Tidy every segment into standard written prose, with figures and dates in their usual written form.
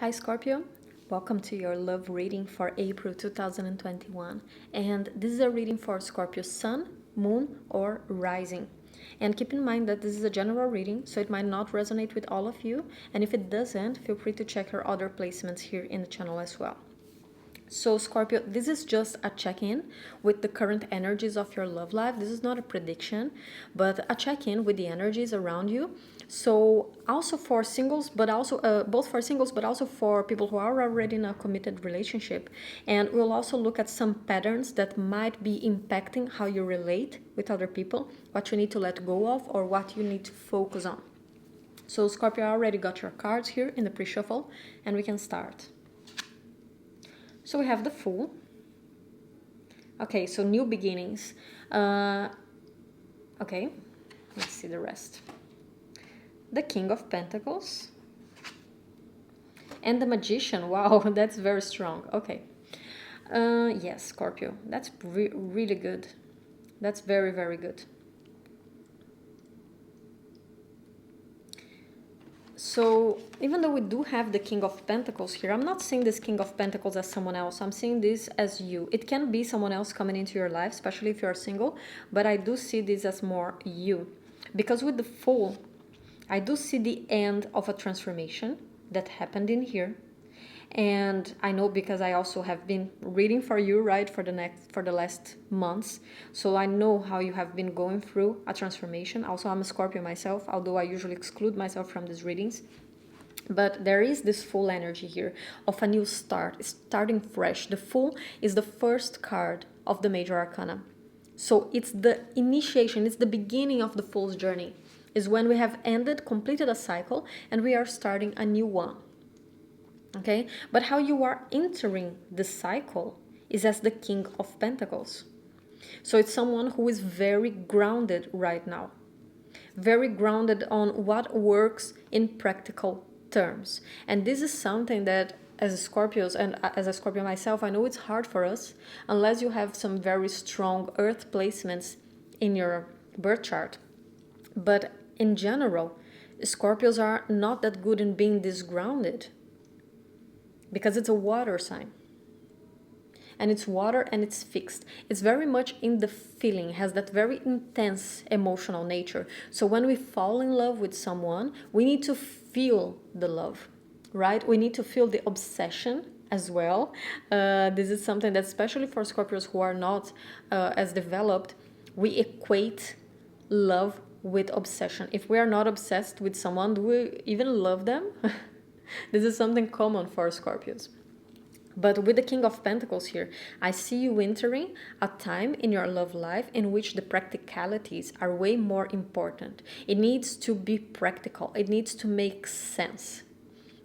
Hi Scorpio, welcome to your love reading for April 2021. And this is a reading for Scorpio Sun, Moon, or Rising. And keep in mind that this is a general reading, so it might not resonate with all of you. And if it doesn't, feel free to check your other placements here in the channel as well. So Scorpio, this is just a check-in with the current energies of your love life. This is not a prediction, but a check-in with the energies around you. So also for singles, but also both for singles, but also for people who are already in a committed relationship. And we'll also look at some patterns that might be impacting how you relate with other people, what you need to let go of, or what you need to focus on. So Scorpio, I already got your cards here in the pre-shuffle, and we can start. So we have the Fool. Okay, so new beginnings. Okay, let's see the rest. The King of Pentacles. And the Magician. Wow, that's very strong. Okay. Yes, Scorpio. That's really good. That's very, very good. So even though we do have the King of Pentacles here, I'm not seeing this King of Pentacles as someone else. I'm seeing this as you. It can be someone else coming into your life, especially if you're single, but I do see this as more you. Because with the Fool, I do see the end of a transformation that happened in here. And I know because I also have been reading for you, right, for the last months. So I know how you have been going through a transformation. Also, I'm a Scorpio myself, although I usually exclude myself from these readings. But there is this Fool energy here of a new start, starting fresh. The Fool is the first card of the Major Arcana. So it's the initiation, it's the beginning of the Fool's journey. Is when we have completed a cycle, and we are starting a new one. Okay, but how you are entering the cycle is as the King of Pentacles. So it's someone who is very grounded right now, very grounded on what works in practical terms. And this is something that as Scorpios and as a Scorpio myself, I know it's hard for us unless you have some very strong earth placements in your birth chart. But in general, Scorpios are not that good in being this grounded, because it's a water sign. And it's water and it's fixed. It's very much in the feeling, has that very intense emotional nature. So when we fall in love with someone, we need to feel the love, right? We need to feel the obsession as well. This is something that, especially for Scorpios who are not as developed, we equate love with obsession. If we are not obsessed with someone, do we even love them? This is something common for Scorpios. But with the King of Pentacles here, I see you entering a time in your love life in which the practicalities are way more important. It needs to be practical. It needs to make sense.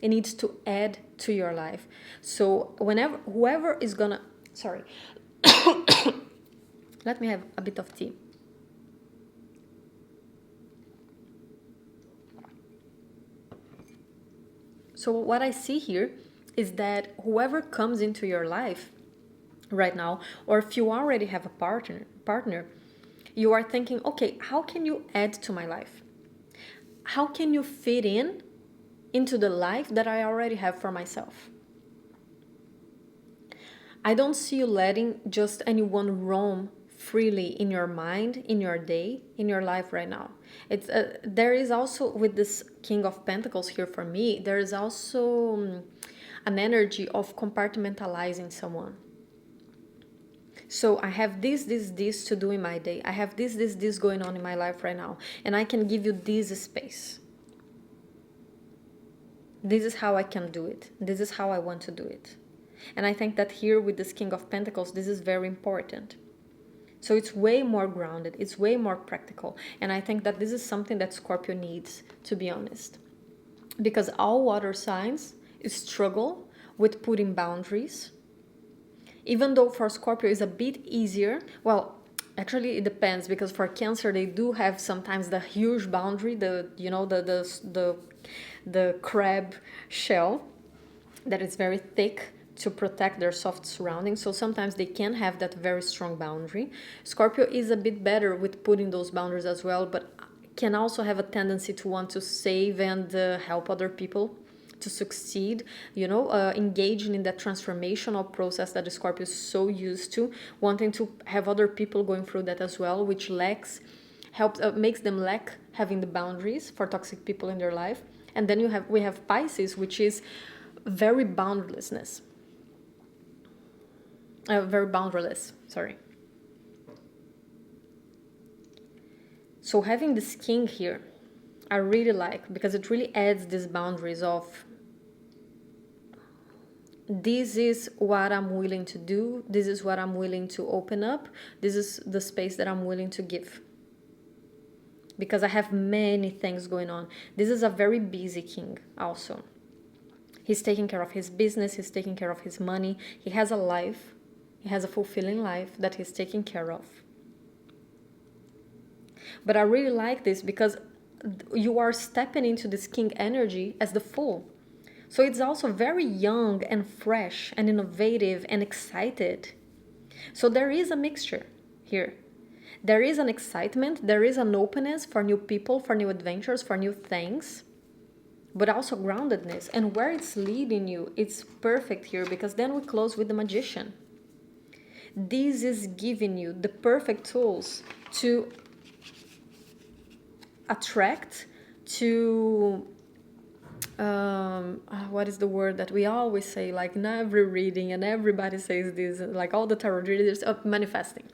It needs to add to your life. So whoever is gonna... Sorry. Let me have a bit of tea. So what I see here is that whoever comes into your life right now, or if you already have a partner, you are thinking, okay, how can you add to my life? How can you fit into the life that I already have for myself? I don't see you letting just anyone roam freely in your mind, in your day, in your life right now. It's there is also, with this King of Pentacles here for me, there is also an energy of compartmentalizing someone. So I have this to do in my day. I have this going on in my life right now, and I can give you this space. This is how I can do it. This is how I want to do it. And I think that here with this King of Pentacles, this is very important. So it's way more grounded, it's way more practical. And I think that this is something that Scorpio needs, to be honest. Because all water signs struggle with putting boundaries. Even though for Scorpio it's a bit easier, well, actually it depends, because for Cancer they do have sometimes the huge boundary, the crab shell that is very thick to protect their soft surroundings. So sometimes they can have that very strong boundary. Scorpio is a bit better with putting those boundaries as well, but can also have a tendency to want to save and help other people, to succeed, engaging in that transformational process that the Scorpio is so used to, wanting to have other people going through that as well, which makes them lack having the boundaries for toxic people in their life. And then we have Pisces, which is very boundlessness. Very boundaryless, sorry. So having this king here, I really like, because it really adds these boundaries of, this is what I'm willing to do, this is what I'm willing to open up, this is the space that I'm willing to give. Because I have many things going on. This is a very busy king also. He's taking care of his business, he's taking care of his money, he has a life, he has a fulfilling life that he's taking care of. But I really like this because you are stepping into this king energy as the Fool. So it's also very young and fresh and innovative and excited. So there is a mixture here. There is an excitement, there is an openness for new people, for new adventures, for new things, but also groundedness. And where it's leading you, it's perfect here, because then we close with the Magician. This is giving you the perfect tools to attract, to what is the word that we always say, like in every reading, and everybody says this, like all the tarot readers, manifesting,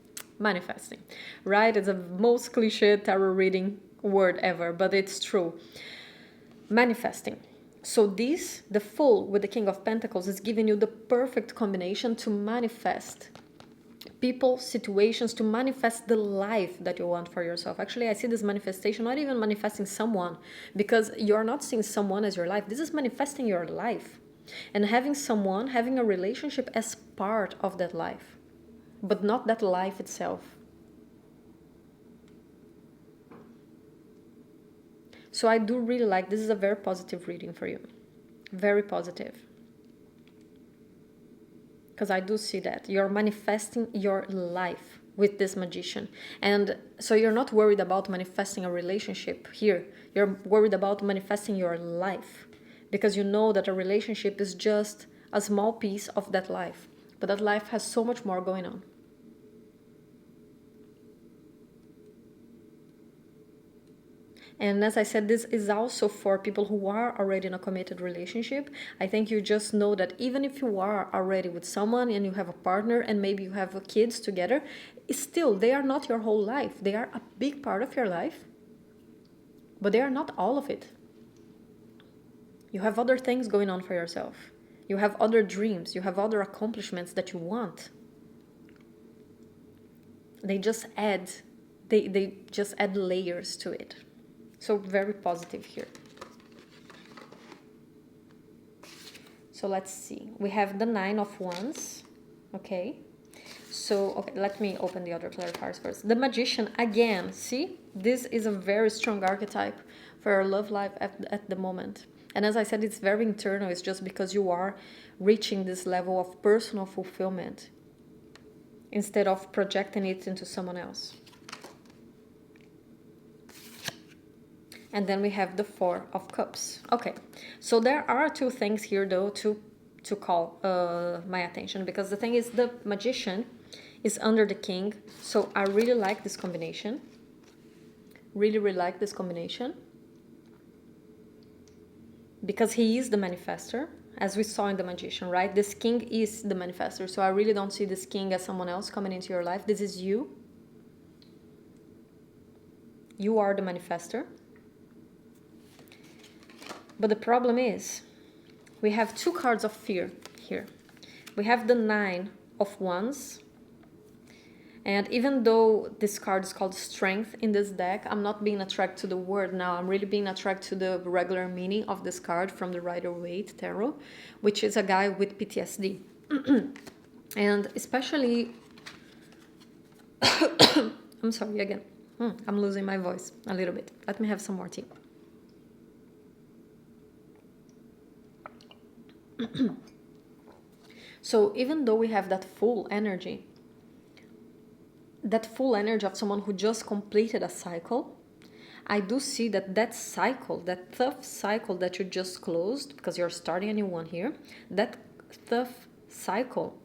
right? It's the most cliche tarot reading word ever, but it's true. Manifesting. So this, the Fool with the King of Pentacles, is giving you the perfect combination to manifest people, situations, to manifest the life that you want for yourself. Actually, I see this manifestation, not even manifesting someone, because you're not seeing someone as your life. This is manifesting your life and having a relationship as part of that life, but not that life itself. So I do really like, this is a very positive reading for you. Very positive. Because I do see that you're manifesting your life with this Magician. And so you're not worried about manifesting a relationship here. You're worried about manifesting your life, because you know that a relationship is just a small piece of that life. But that life has so much more going on. And as I said, this is also for people who are already in a committed relationship. I think you just know that even if you are already with someone and you have a partner and maybe you have kids together, still they are not your whole life. They are a big part of your life, but they are not all of it. You have other things going on for yourself. You have other dreams. You have other accomplishments that you want. They just add layers to it. So very positive here. So let's see. We have the 9 of Wands. Okay. So, okay, let me open the other clarifiers first. The Magician, again, see? This is a very strong archetype for your love life at the moment. And as I said, it's very internal. It's just because you are reaching this level of personal fulfillment instead of projecting it into someone else. And then we have the 4 of Cups. Okay, so there are 2 things here, though, to call my attention. Because the thing is, the Magician is under the King. So I really like this combination. Really, really like this combination. Because he is the manifestor, as we saw in the Magician, right? This King is the manifestor. So I really don't see this King as someone else coming into your life. This is you. You are the manifestor. But the problem is, we have 2 cards of fear here. We have the 9 of Wands. And even though this card is called Strength in this deck, I'm not being attracted to the word now. I'm really being attracted to the regular meaning of this card from the Rider-Waite Tarot, which is a guy with PTSD. And especially... I'm sorry, again. I'm losing my voice a little bit. Let me have some more tea. So even though we have that full energy of someone who just completed a cycle, I do see that that cycle, that tough cycle that you just closed, because you're starting a new one here, that tough cycle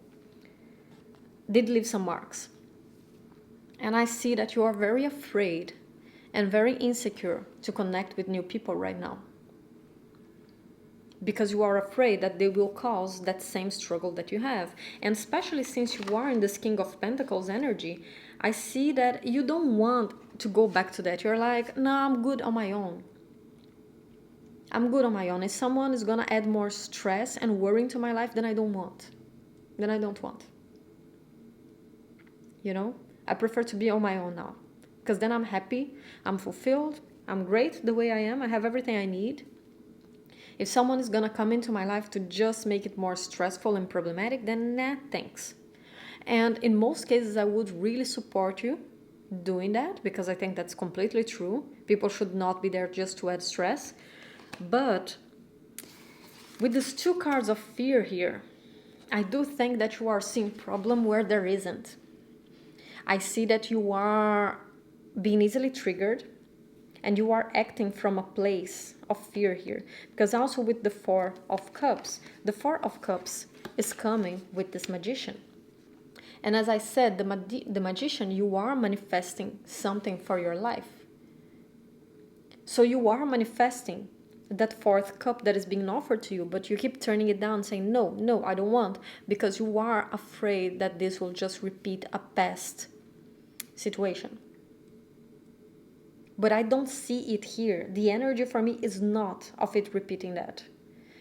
did leave some marks. And I see that you are very afraid and very insecure to connect with new people right now, because you are afraid that they will cause that same struggle that you have. And especially since you are in this King of Pentacles energy, I see that you don't want to go back to that. You're like, no, I'm good on my own. I'm good on my own. If someone is gonna add more stress and worry into my life, then I don't want. Then I don't want. You know? I prefer to be on my own now. Because then I'm happy, I'm fulfilled, I'm great the way I am, I have everything I need. If someone is gonna come into my life to just make it more stressful and problematic, then nah, thanks. And in most cases, I would really support you doing that, because I think that's completely true. People should not be there just to add stress. But with these two cards of fear here, I do think that you are seeing problem where there isn't. I see that you are being easily triggered, and you are acting from a place of fear here. Because also with the Four of Cups, the Four of Cups is coming with this Magician. And as I said, the Magician, you are manifesting something for your life. So you are manifesting that fourth cup that is being offered to you, but you keep turning it down, saying, no, I don't want, because you are afraid that this will just repeat a past situation. But I don't see it here. The energy for me is not of it repeating that.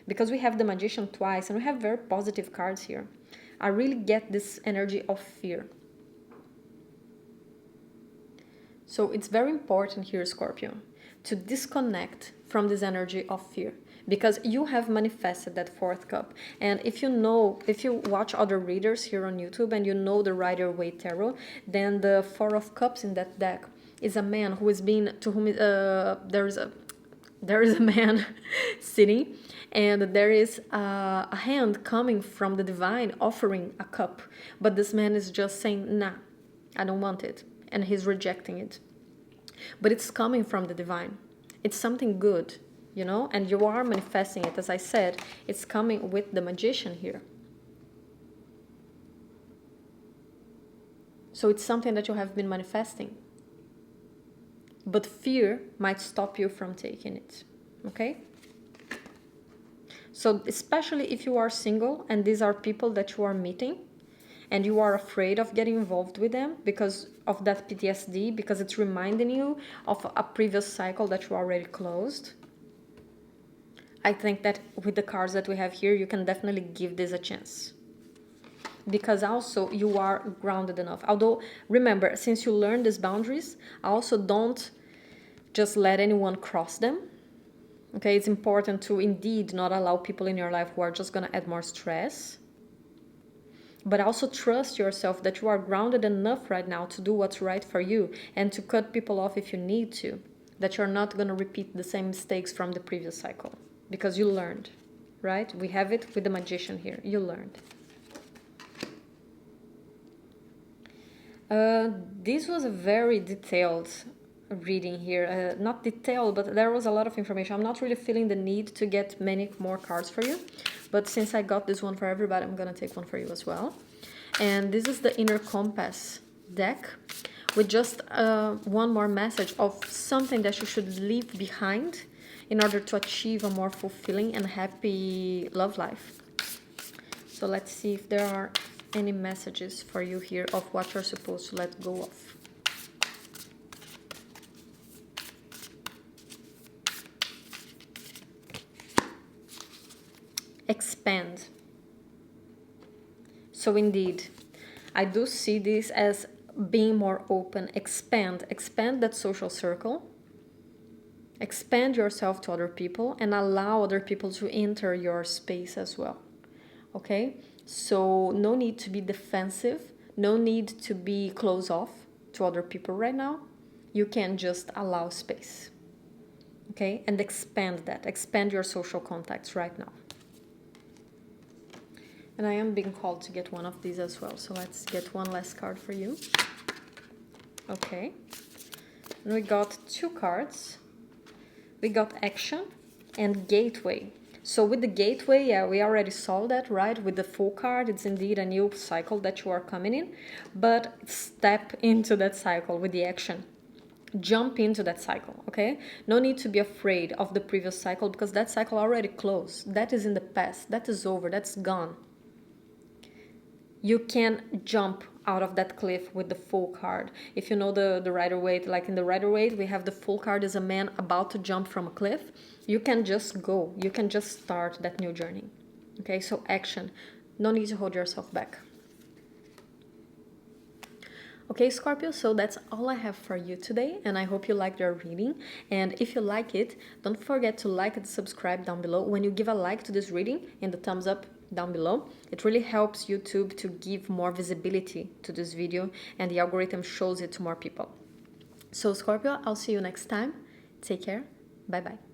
Because we have the Magician twice, and we have very positive cards here. I really get this energy of fear. So it's very important here, Scorpio, to disconnect from this energy of fear, because you have manifested that fourth cup. And if you watch other readers here on YouTube and you know the Rider-Waite Tarot, then the Four of Cups in that deck is a man who is being, to whom there is a man sitting, and there is a hand coming from the divine offering a cup, but this man is just saying, nah, I don't want it, and he's rejecting it. But it's coming from the divine. It's something good, you know, and you are manifesting it. As I said, it's coming with the Magician here. So it's something that you have been manifesting. But fear might stop you from taking it, okay? So especially if you are single and these are people that you are meeting and you are afraid of getting involved with them because of that PTSD, because it's reminding you of a previous cycle that you already closed, I think that with the cards that we have here, you can definitely give this a chance. Because also you are grounded enough. Although, remember, since you learned these boundaries, also don't just let anyone cross them. Okay, it's important to indeed not allow people in your life who are just going to add more stress. But also trust yourself that you are grounded enough right now to do what's right for you and to cut people off if you need to. That you're not going to repeat the same mistakes from the previous cycle. Because you learned, right? We have it with the Magician here. You learned. This was a very detailed reading here. Not detailed, but there was a lot of information. I'm not really feeling the need to get many more cards for you. But since I got this one for everybody, I'm going to take one for you as well. And this is the Inner Compass deck with just one more message of something that you should leave behind in order to achieve a more fulfilling and happy love life. So let's see if there are any messages for you here of what you're supposed to let go of. Expand. So indeed, I do see this as being more open. Expand that social circle. Expand yourself to other people and allow other people to enter your space as well. Okay? So no need to be defensive. No need to be closed off to other people right now. You can just allow space. Okay? And expand that. Expand your social contacts right now. And I am being called to get one of these as well. So let's get one last card for you. Okay. we got 2 cards. We got action and gateway. So with the gateway, yeah, we already saw that, right? With the Fool card, it's indeed a new cycle that you are coming in, but step into that cycle with the action. Jump into that cycle, okay? No need to be afraid of the previous cycle because that cycle already closed. That is in the past. That is over. That's gone. You can jump out of that cliff with the Fool card. If you know the Rider-Waite, like in the Rider-Waite, we have the Fool card as a man about to jump from a cliff. You can just go. You can just start that new journey. Okay, so action. No need to hold yourself back. Okay, Scorpio, so that's all I have for you today, and I hope you liked your reading. And if you like it, don't forget to like and subscribe down below. When you give a like to this reading and the thumbs up down below, it really helps YouTube to give more visibility to this video, and the algorithm shows it to more people. So Scorpio, I'll see you next time. Take care. Bye bye.